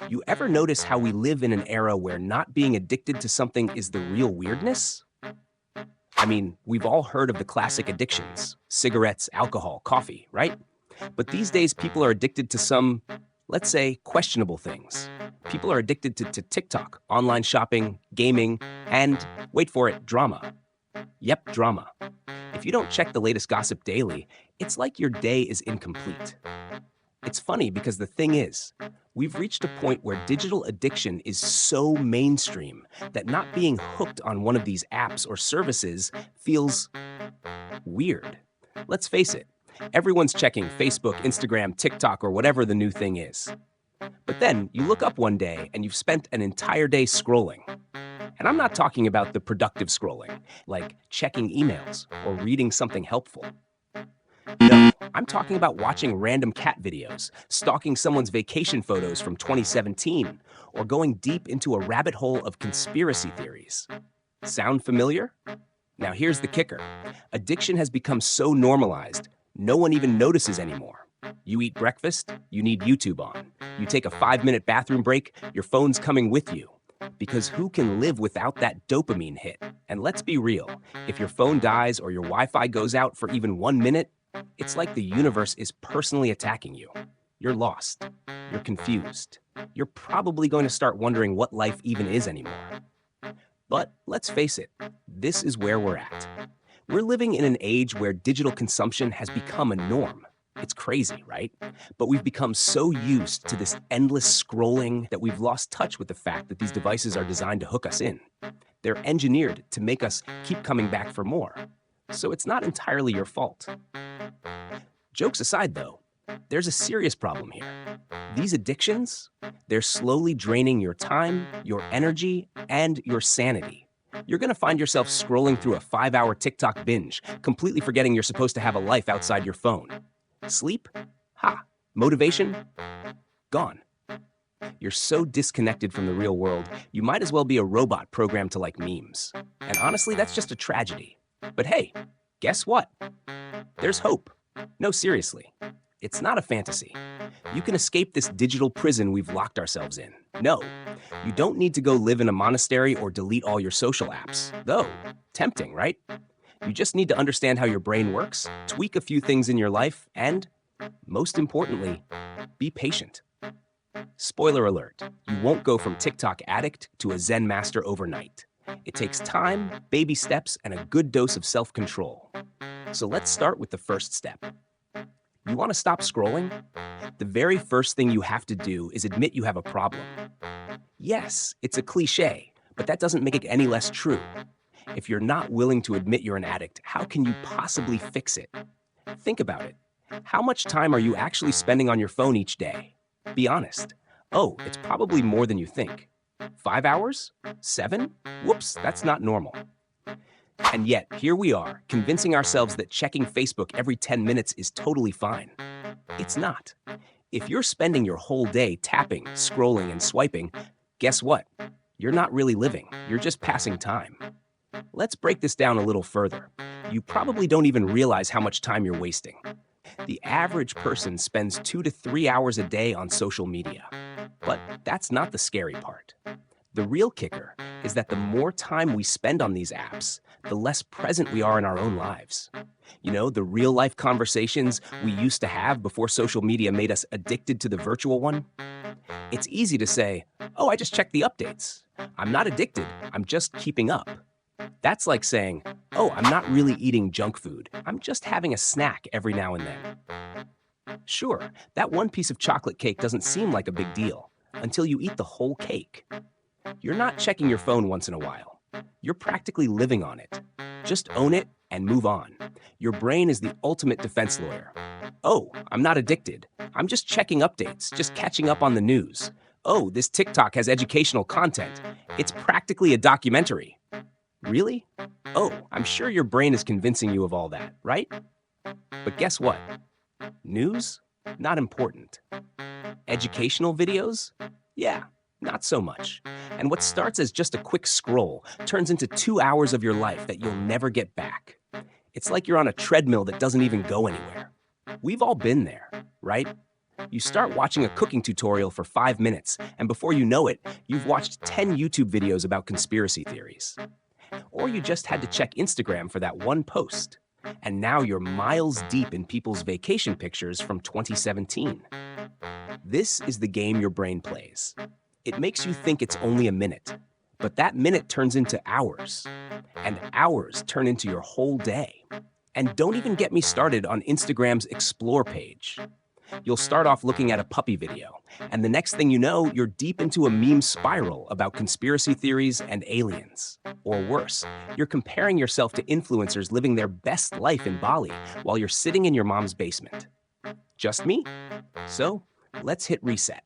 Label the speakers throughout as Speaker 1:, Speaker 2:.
Speaker 1: You ever notice how we live in an era where not being addicted to something is the real weirdness? I mean, we've all heard of the classic addictions: cigarettes, alcohol, coffee, right? But these days, people are addicted to some, let's say, questionable things. People are addicted to TikTok, online shopping, gaming, and, wait for it, drama. Yep, drama. If you don't check the latest gossip daily, it's like your day is incomplete. It's funny because the thing is, we've reached a point where digital addiction is so mainstream that not being hooked on one of these apps or services feels weird. Let's face it, everyone's checking Facebook, Instagram, TikTok, or whatever the new thing is. But then you look up one day and you've spent an entire day scrolling. And I'm not talking about the productive scrolling, like checking emails or reading something helpful. No, I'm talking about watching random cat videos, stalking someone's vacation photos from 2017, or going deep into a rabbit hole of conspiracy theories. Sound familiar? Now here's the kicker. Addiction has become so normalized, no one even notices anymore. You eat breakfast, you need YouTube on. You take a 5-minute bathroom break, your phone's coming with you. Because who can live without that dopamine hit? And let's be real, if your phone dies or your Wi-Fi goes out for even 1 minute, it's like the universe is personally attacking you. You're lost. You're confused. You're probably going to start wondering what life even is anymore. But let's face it, this is where we're at. We're living in an age where digital consumption has become a norm. It's crazy, right? But we've become so used to this endless scrolling that we've lost touch with the fact that these devices are designed to hook us in. They're engineered to make us keep coming back for more. So it's not entirely your fault. Jokes aside, though, there's a serious problem here. These addictions, they're slowly draining your time, your energy, and your sanity. You're going to find yourself scrolling through a 5-hour TikTok binge, completely forgetting you're supposed to have a life outside your phone. Sleep? Ha! Motivation? Gone. You're so disconnected from the real world, you might as well be a robot programmed to like memes. And honestly, that's just a tragedy. But hey, guess what? There's hope. No, seriously. It's not a fantasy. You can escape this digital prison we've locked ourselves in. No, you don't need to go live in a monastery or delete all your social apps. Though, tempting, right? You just need to understand how your brain works, tweak a few things in your life, and, most importantly, be patient. Spoiler alert, you won't go from TikTok addict to a Zen master overnight. It takes time, baby steps, and a good dose of self-control. So let's start with the first step. You want to stop scrolling? The very first thing you have to do is admit you have a problem. Yes, it's a cliche, but that doesn't make it any less true. If you're not willing to admit you're an addict, how can you possibly fix it? Think about it. How much time are you actually spending on your phone each day? Be honest. Oh, it's probably more than you think. 5 hours? 7? Whoops, that's not normal. And yet, here we are, convincing ourselves that checking Facebook every 10 minutes is totally fine. It's not. If you're spending your whole day tapping, scrolling, and swiping, guess what? You're not really living. You're just passing time. Let's break this down a little further. You probably don't even realize how much time you're wasting. The average person spends 2 to 3 hours a day on social media. But that's not the scary part. The real kicker is that the more time we spend on these apps, the less present we are in our own lives. You know, the real-life conversations we used to have before social media made us addicted to the virtual one. It's easy to say, oh, I just checked the updates. I'm not addicted, I'm just keeping up. That's like saying, oh, I'm not really eating junk food. I'm just having a snack every now and then. Sure, that one piece of chocolate cake doesn't seem like a big deal until you eat the whole cake. You're not checking your phone once in a while. You're practically living on it. Just own it and move on. Your brain is the ultimate defense lawyer. Oh, I'm not addicted. I'm just checking updates, just catching up on the news. Oh, this TikTok has educational content. It's practically a documentary. Really? Oh, I'm sure your brain is convincing you of all that, right? But guess what? News? Not important. Educational videos? Yeah, not so much. And what starts as just a quick scroll turns into 2 hours of your life that you'll never get back. It's like you're on a treadmill that doesn't even go anywhere. We've all been there, right? You start watching a cooking tutorial for 5 minutes, and before you know it, you've watched 10 YouTube videos about conspiracy theories. Or you just had to check Instagram for that one post, and now you're miles deep in people's vacation pictures from 2017. This is the game your brain plays. It makes you think it's only a minute, but that minute turns into hours, and hours turn into your whole day. And don't even get me started on Instagram's Explore page. You'll start off looking at a puppy video, and the next thing you know, you're deep into a meme spiral about conspiracy theories and aliens. Or worse, you're comparing yourself to influencers living their best life in Bali while you're sitting in your mom's basement. Just me? So, let's hit reset.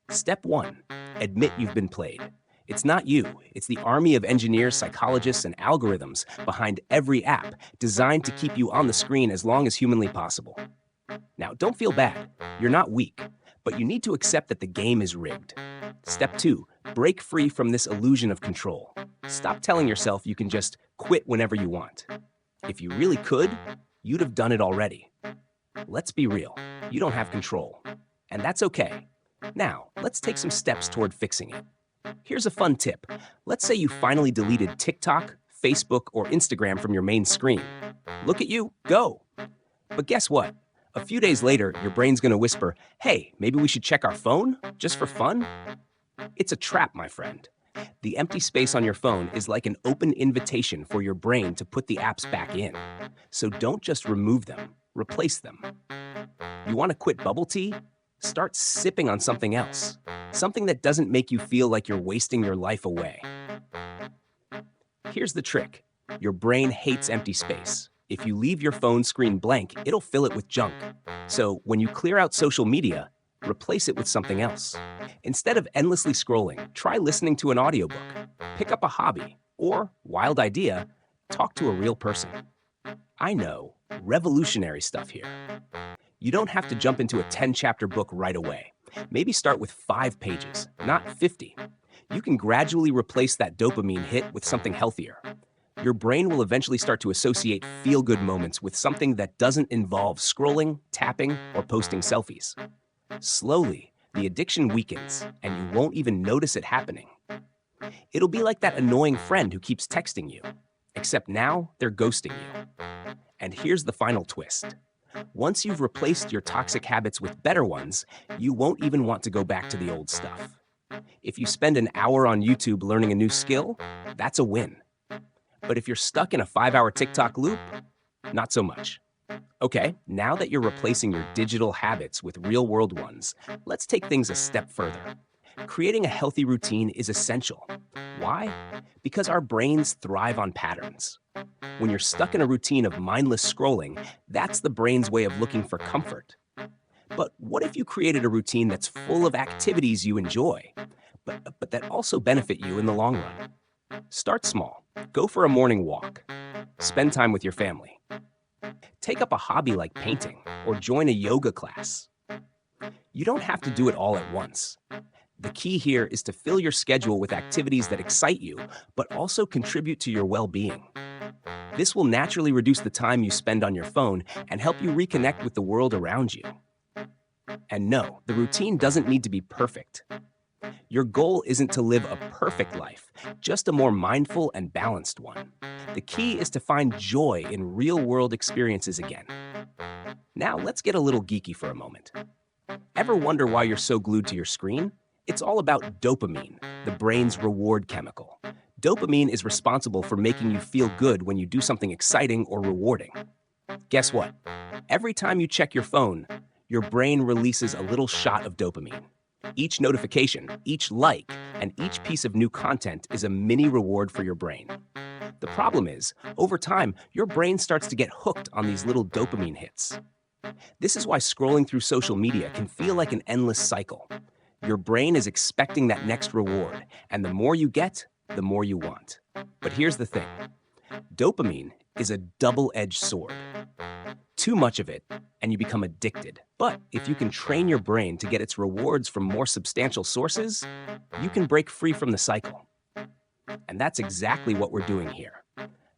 Speaker 1: Step 1. Admit you've been played. It's not you, it's the army of engineers, psychologists, and algorithms behind every app designed to keep you on the screen as long as humanly possible. Now, don't feel bad. You're not weak, but you need to accept that the game is rigged. Step 2. Break free from this illusion of control. Stop telling yourself you can just quit whenever you want. If you really could, you'd have done it already. Let's be real. You don't have control. And that's okay. Now, let's take some steps toward fixing it. Here's a fun tip. Let's say you finally deleted TikTok, Facebook, or Instagram from your main screen. Look at you, go! But guess what? A few days later, your brain's gonna whisper, hey, maybe we should check our phone, just for fun? It's a trap, my friend. The empty space on your phone is like an open invitation for your brain to put the apps back in. So don't just remove them, replace them. You wanna quit bubble tea? Start sipping on something else. Something that doesn't make you feel like you're wasting your life away. Here's the trick. Your brain hates empty space. If you leave your phone screen blank, it'll fill it with junk. So when you clear out social media, replace it with something else. Instead of endlessly scrolling, try listening to an audiobook, pick up a hobby, or, wild idea, talk to a real person. I know, revolutionary stuff here. You don't have to jump into a 10-chapter book right away. Maybe start with 5 pages, not 50. You can gradually replace that dopamine hit with something healthier. Your brain will eventually start to associate feel-good moments with something that doesn't involve scrolling, tapping, or posting selfies. Slowly, the addiction weakens, and you won't even notice it happening. It'll be like that annoying friend who keeps texting you, except now they're ghosting you. And here's the final twist. Once you've replaced your toxic habits with better ones, you won't even want to go back to the old stuff. If you spend an hour on YouTube learning a new skill, that's a win. But if you're stuck in a 5-hour TikTok loop, not so much. Okay, now that you're replacing your digital habits with real-world ones, let's take things a step further. Creating a healthy routine is essential. Why? Because our brains thrive on patterns. When you're stuck in a routine of mindless scrolling, that's the brain's way of looking for comfort. But what if you created a routine that's full of activities you enjoy, but that also benefit you in the long run? Start small. Go for a morning walk. Spend time with your family. Take up a hobby like painting or join a yoga class. You don't have to do it all at once. The key here is to fill your schedule with activities that excite you, but also contribute to your well-being. This will naturally reduce the time you spend on your phone and help you reconnect with the world around you. And no, the routine doesn't need to be perfect. Your goal isn't to live a perfect life, just a more mindful and balanced one. The key is to find joy in real-world experiences again. Now, let's get a little geeky for a moment. Ever wonder why you're so glued to your screen? It's all about dopamine, the brain's reward chemical. Dopamine is responsible for making you feel good when you do something exciting or rewarding. Guess what? Every time you check your phone, your brain releases a little shot of dopamine. Each notification, each like, and each piece of new content is a mini reward for your brain. The problem is, over time, your brain starts to get hooked on these little dopamine hits. This is why scrolling through social media can feel like an endless cycle. Your brain is expecting that next reward, and the more you get, the more you want. But here's the thing. Dopamine is a double-edged sword. Too much of it, and you become addicted. But if you can train your brain to get its rewards from more substantial sources, you can break free from the cycle. And that's exactly what we're doing here.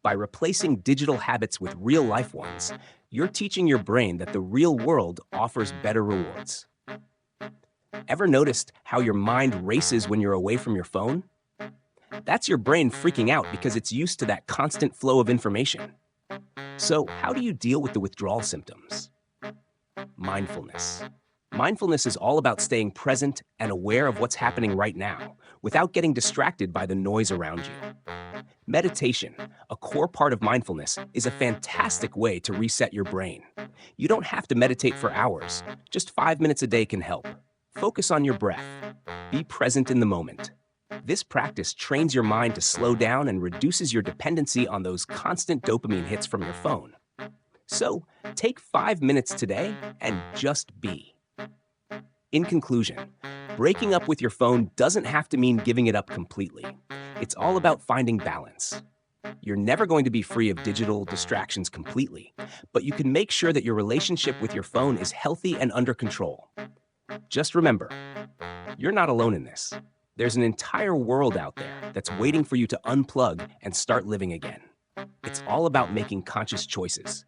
Speaker 1: By replacing digital habits with real-life ones, you're teaching your brain that the real world offers better rewards. Ever noticed how your mind races when you're away from your phone? That's your brain freaking out because it's used to that constant flow of information. So, how do you deal with the withdrawal symptoms? Mindfulness. Mindfulness is all about staying present and aware of what's happening right now without getting distracted by the noise around you. Meditation, a core part of mindfulness, is a fantastic way to reset your brain. You don't have to meditate for hours, just 5 minutes a day can help. Focus on your breath. Be present in the moment. This practice trains your mind to slow down and reduces your dependency on those constant dopamine hits from your phone. So, take 5 minutes today and just be. In conclusion, breaking up with your phone doesn't have to mean giving it up completely. It's all about finding balance. You're never going to be free of digital distractions completely, but you can make sure that your relationship with your phone is healthy and under control. Just remember, you're not alone in this. There's an entire world out there that's waiting for you to unplug and start living again. It's all about making conscious choices.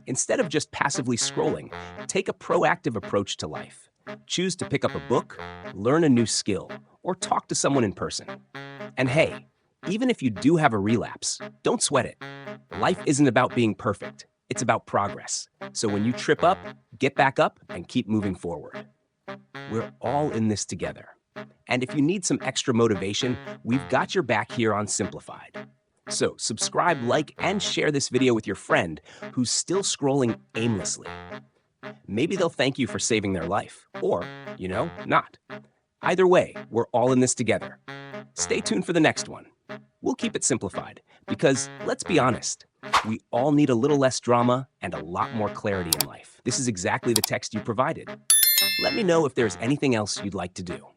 Speaker 1: Instead of just passively scrolling, take a proactive approach to life. Choose to pick up a book, learn a new skill, or talk to someone in person. And hey, even if you do have a relapse, don't sweat it. Life isn't about being perfect. It's about progress. So when you trip up, get back up and keep moving forward. We're all in this together. And if you need some extra motivation, we've got your back here on Simplified. So subscribe, like, and share this video with your friend who's still scrolling aimlessly. Maybe they'll thank you for saving their life, or, not. Either way, we're all in this together. Stay tuned for the next one. We'll keep it simplified, because let's be honest, we all need a little less drama and a lot more clarity in life. This is exactly the text you provided. Let me know if there's anything else you'd like to do.